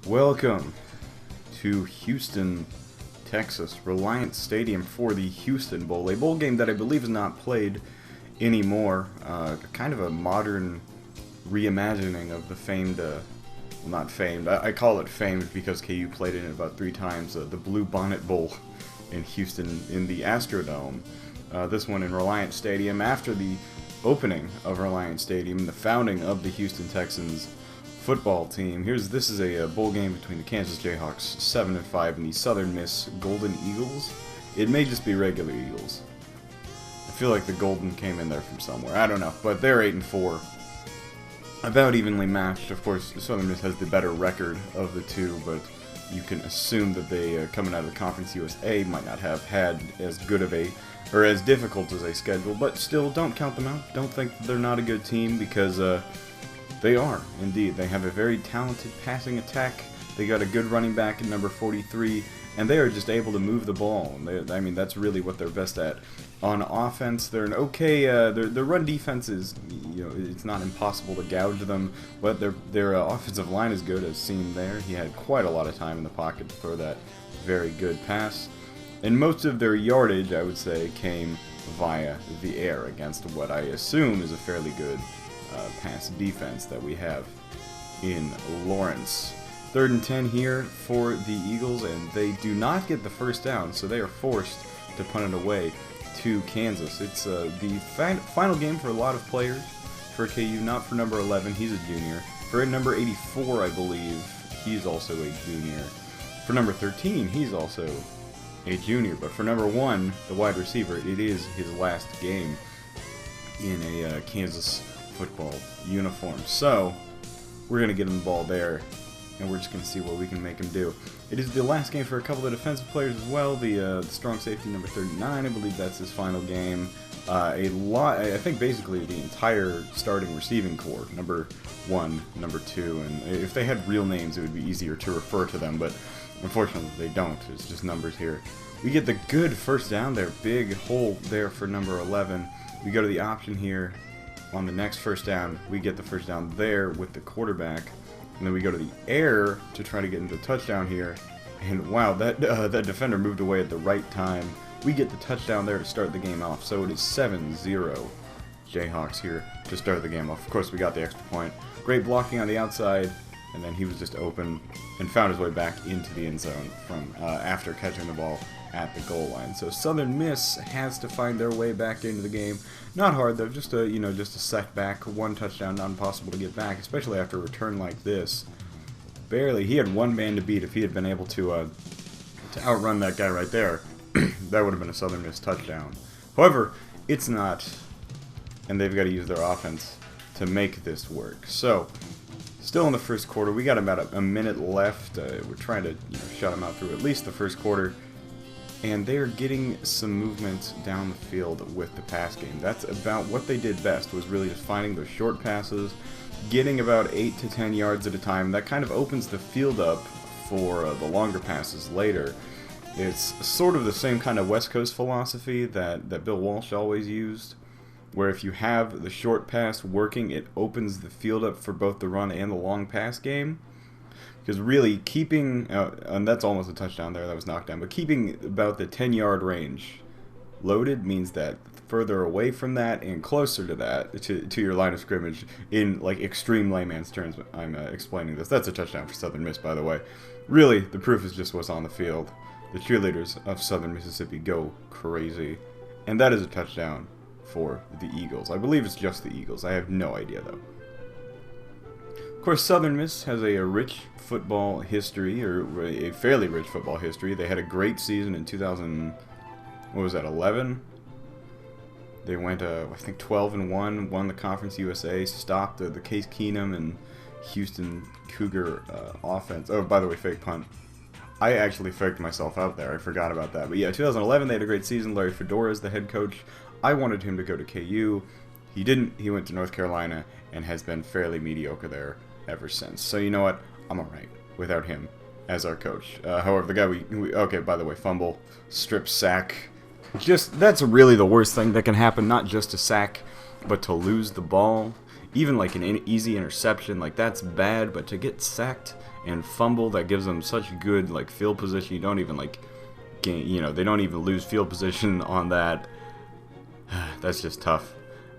Welcome to Houston, Texas, Reliant Stadium for the Houston Bowl, a bowl game that I believe is not played anymore. Kind of a modern reimagining of the famed, well, not famed, I call it famed because KU played in it about 3 times, the Blue Bonnet Bowl in Houston in the Astrodome. This one in Reliant Stadium after the opening of Reliant Stadium, the founding of the Houston Texans football team. This is a bowl game between the Kansas Jayhawks 7-5 and the Southern Miss Golden Eagles. It may just be regular Eagles. I feel like the Golden came in there from somewhere. I don't know, but they're 8-4. About evenly matched. Of course, Southern Miss has the better record of the two, but you can assume that they, coming out of the Conference USA, might not have had as good of a, or as difficult as a schedule, but still, don't count them out. Don't think they're not a good team, because they are, indeed. They have a very talented passing attack. They got a good running back in number 43, and they are just able to move the ball. I mean, that's really what they're best at. On offense, they're an okay. Their run defense is, it's not impossible to gouge them, but their offensive line is good, as seen there. He had quite a lot of time in the pocket to throw that very good pass, and most of their yardage, I would say, came via the air against what I assume is a fairly good pass defense that we have in Lawrence. 3rd and 10 here for the Eagles, and they do not get the first down, so they are forced to punt it away to Kansas. It's the final game for a lot of players. For KU, not for number 11, he's a junior. For number 84, I believe, he's also a junior. For number 13, he's also a junior. But for number 1, the wide receiver, it is his last game in a Kansas football uniform. So we're going to get him the ball there, and we're just going to see what we can make him do. It is the last game for a couple of defensive players as well. The strong safety number 39, I believe that's his final game. I think basically the entire starting receiving core, number 1, number 2, and if they had real names it would be easier to refer to them, but unfortunately they don't. It's just numbers here. We get the good first down there, big hole there for number 11. We go to the option here on the next first down. We get the first down there with the quarterback. And then we go to the air to try to get into the touchdown here. And wow, that defender moved away at the right time. We get the touchdown there to start the game off. So it is 7-0 Jayhawks here to start the game off. Of course, we got the extra point. Great blocking on the outside. And then he was just open and found his way back into the end zone from after catching the ball at the goal line. So Southern Miss has to find their way back into the game. Not hard though, just a sec back, 1 touchdown, not impossible to get back, especially after a return like this. Barely, he had 1 man to beat. If he had been able to outrun that guy right there, that would have been a Southern Miss touchdown. However, it's not, and they've got to use their offense to make this work. So, still in the first quarter, we got about a minute left. We're trying to shut them out through at least the first quarter. And they're getting some movement down the field with the pass game. That's about what they did best, was really just finding those short passes, getting about 8 to 10 yards at a time. That kind of opens the field up for the longer passes later. It's sort of the same kind of West Coast philosophy that Bill Walsh always used, where if you have the short pass working, it opens the field up for both the run and the long pass game. Because really, keeping, and that's almost a touchdown there, that was knocked down, but keeping about the 10-yard range loaded means that further away from that and closer to that, to your line of scrimmage, in like extreme layman's terms, I'm explaining this. That's a touchdown for Southern Miss, by the way. Really, the proof is just what's on the field. The cheerleaders of Southern Mississippi go crazy. And that is a touchdown for the Eagles. I believe it's just the Eagles. I have no idea, though. Of course, Southern Miss has a rich football history, or a fairly rich football history. They had a great season in 2011? They went, I think, 12-1, won the Conference USA, stopped the Case Keenum and Houston Cougar offense. Oh, by the way, fake punt. I actually faked myself out there. I forgot about that. But yeah, 2011, they had a great season. Larry Fedora is the head coach. I wanted him to go to KU. He didn't. He went to North Carolina and has been fairly mediocre there ever since. So you know what? I'm alright without him as our coach. However, the guy okay, by the way, fumble, strip sack. That's really the worst thing that can happen. Not just a sack, but to lose the ball. even like an easy interception, like that's bad, but to get sacked and fumble, that gives them such good like field position. You don't even like gain, you know, they don't even lose field position on that. That's just tough.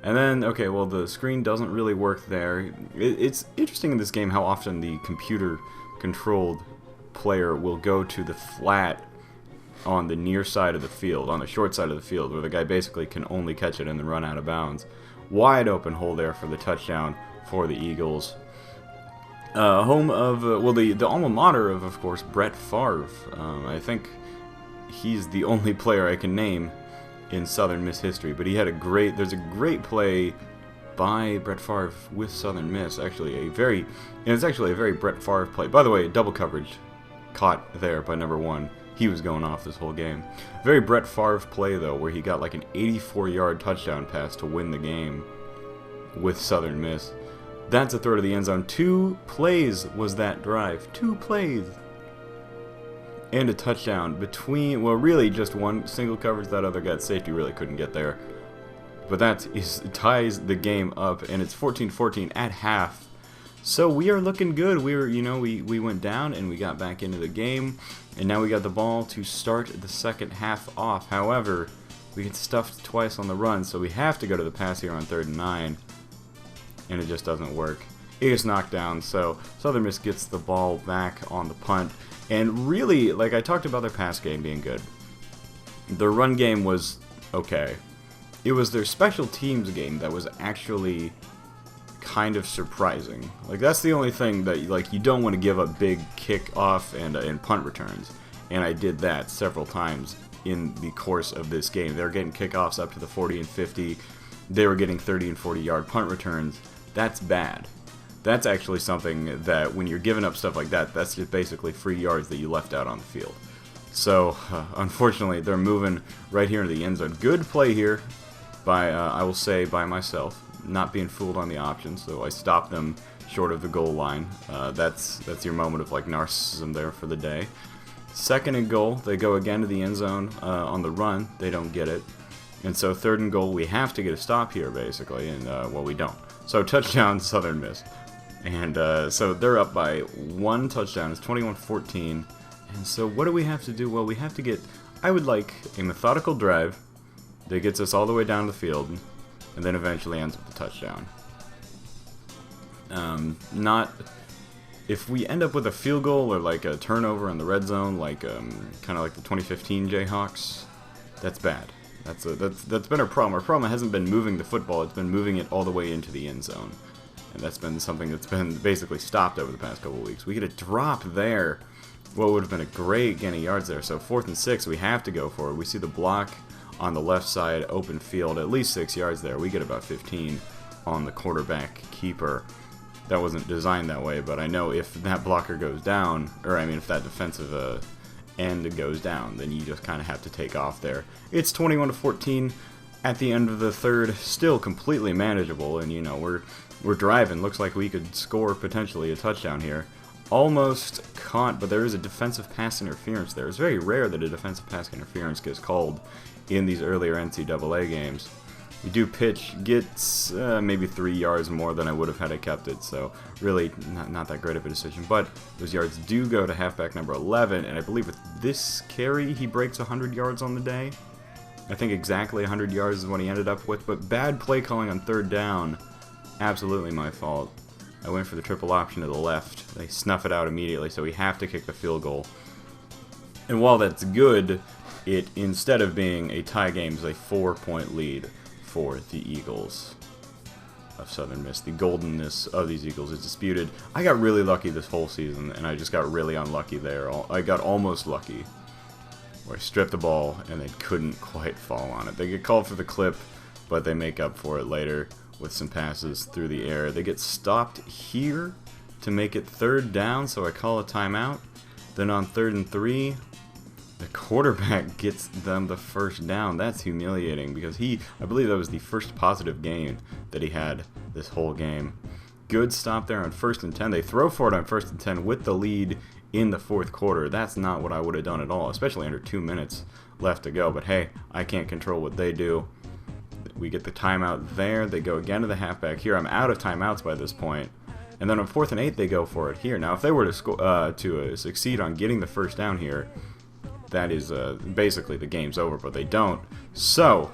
And then, okay, well, the screen doesn't really work there. It's interesting in this game how often the computer-controlled player will go to the flat on the near side of the field, on the short side of the field, where the guy basically can only catch it and then run out of bounds. Wide open hole there for the touchdown for the Eagles. Home of, well, the alma mater of course, Brett Favre. I think he's the only player I can name in Southern Miss history, but he had there's a great play by Brett Favre with Southern Miss, actually it's actually a very Brett Favre play. By the way, double coverage caught there by number 1. He was going off this whole game. Very Brett Favre play though, where he got like an 84-yard touchdown pass to win the game with Southern Miss. That's a throw to the end zone. 2 plays was that drive. 2 plays. And a touchdown between, well, really just one single coverage. That other guy's safety really couldn't get there. But that ties the game up, and it's 14-14 at half. So we are looking good. We went down and we got back into the game, and now we got the ball to start the second half off. However, we get stuffed twice on the run, so we have to go to the pass here on 3rd and 9, and it just doesn't work. It gets knocked down, so Southern Miss gets the ball back on the punt. And really, like I talked about their pass game being good, their run game was okay. It was their special teams game that was actually kind of surprising. Like, that's the only thing that, like, you don't want to give up big kickoff and punt returns. And I did that several times in the course of this game. They were getting kickoffs up to the 40 and 50. They were getting 30 and 40-yard punt returns. That's bad. That's actually something that when you're giving up stuff like that, that's just basically free yards that you left out on the field. So, unfortunately, they're moving right here into the end zone. Good play here by, I will say, by myself. Not being fooled on the options, so I stopped them short of the goal line. That's your moment of, like, narcissism there for the day. 2nd and goal, they go again to the end zone on the run. They don't get it. And so 3rd and goal, we have to get a stop here, basically, and, well, we don't. So, touchdown, Southern Miss. And so they're up by 1 touchdown. It's 21-14. And so what do we have to do? Well, we have to get, I would like a methodical drive that gets us all the way down the field and then eventually ends with a touchdown. If we end up with a field goal or like a turnover in the red zone, like kind of like the 2015 Jayhawks, that's bad. That's been our problem. Our problem hasn't been moving the football. It's been moving it all the way into the end zone. And that's been something that's been basically stopped over the past couple of weeks. We get a drop there. What would have been a great gain of yards there. So 4th and 6, we have to go for it. We see the block on the left side, open field, at least 6 yards there. We get about 15 on the quarterback keeper. That wasn't designed that way, but I know if that blocker goes down, or I mean if that defensive end goes down, then you just kind of have to take off there. It's 21-14 at the end of the 3rd, still completely manageable, and you know, we're driving. Looks like we could score potentially a touchdown here. Almost caught, but there is a defensive pass interference there. It's very rare that a defensive pass interference gets called in these earlier NCAA games. We do pitch, gets maybe 3 yards more than I would have had I kept it, so really not that great of a decision. But those yards do go to halfback number 11, and I believe with this carry, he breaks 100 yards on the day. I think exactly 100 yards is what he ended up with, but bad play calling on 3rd down. Absolutely my fault. I went for the triple option to the left. They snuff it out immediately, so we have to kick the field goal. And while that's good, it, instead of being a tie game, is a 4-point lead for the Eagles of Southern Miss. The goldenness of these Eagles is disputed. I got really lucky this whole season, and I just got really unlucky there. I got almost lucky, where I stripped the ball, and they couldn't quite fall on it. They get called for the clip, but they make up for it later with some passes through the air. They get stopped here to make it 3rd down, so I call a timeout. Then on 3rd and 3, the quarterback gets them the 1st down. That's humiliating because I believe that was the first positive gain that he had this whole game. Good stop there on 1st and 10. They throw for it on 1st and 10 with the lead in the 4th quarter. That's not what I would have done at all, especially under 2 minutes left to go. But hey, I can't control what they do. We get the timeout there. They go again to the halfback here. I'm out of timeouts by this point. And then on 4th and 8, they go for it here. Now, if they were to succeed on getting the first down here, that is basically the game's over, but they don't. So,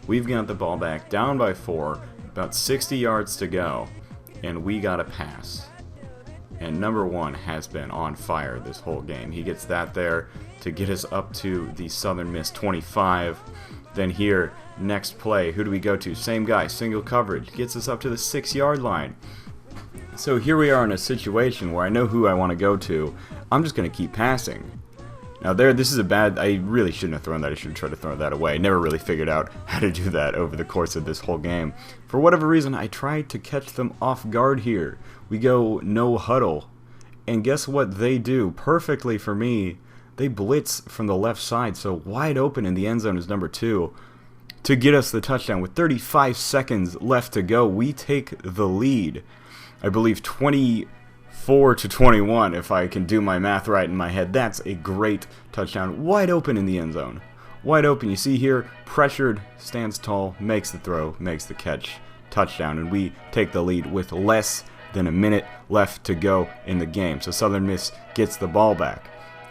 we've got the ball back, down by 4, about 60 yards to go, and we got a pass. And number 1 has been on fire this whole game. He gets that there to get us up to the Southern Miss 25. Then here, next play, who do we go to? Same guy, single coverage, gets us up to the 6-yard line. So here we are in a situation where I know who I want to go to. I'm just going to keep passing. Now this is a bad, I really shouldn't have thrown that. I should have tried to throw that away. Never really figured out how to do that over the course of this whole game. For whatever reason, I tried to catch them off guard here. We go no huddle. And guess what they do? Perfectly for me, they blitz from the left side. So wide open in the end zone is number 2 to get us the touchdown. With 35 seconds left to go, we take the lead. I believe 24-21, if I can do my math right in my head. That's a great touchdown. Wide open in the end zone. Wide open. You see here, pressured, stands tall, makes the throw, makes the catch, touchdown. And we take the lead with less than a minute left to go in the game. So Southern Miss gets the ball back.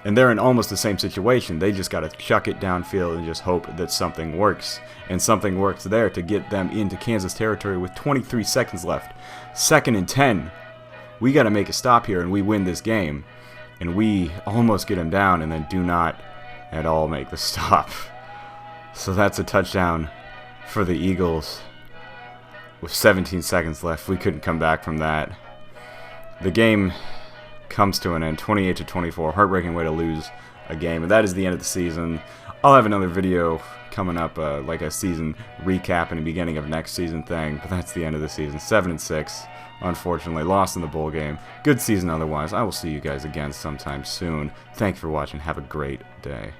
And they're in almost the same situation. They just got to chuck it downfield and just hope that something works. And something works there to get them into Kansas territory with 23 seconds left. 2nd and 10. We got to make a stop here and we win this game. And we almost get them down and then do not at all make the stop. So that's a touchdown for the Eagles. With 17 seconds left, we couldn't come back from that. The game comes to an end, 28-24. Heartbreaking way to lose a game, and that is the end of the season. I'll have another video coming up, like a season recap and the beginning of next season thing, but that's the end of the season. 7-6, unfortunately, lost in the bowl game. Good season otherwise. I will see you guys again sometime soon. Thank you for watching. Have a great day.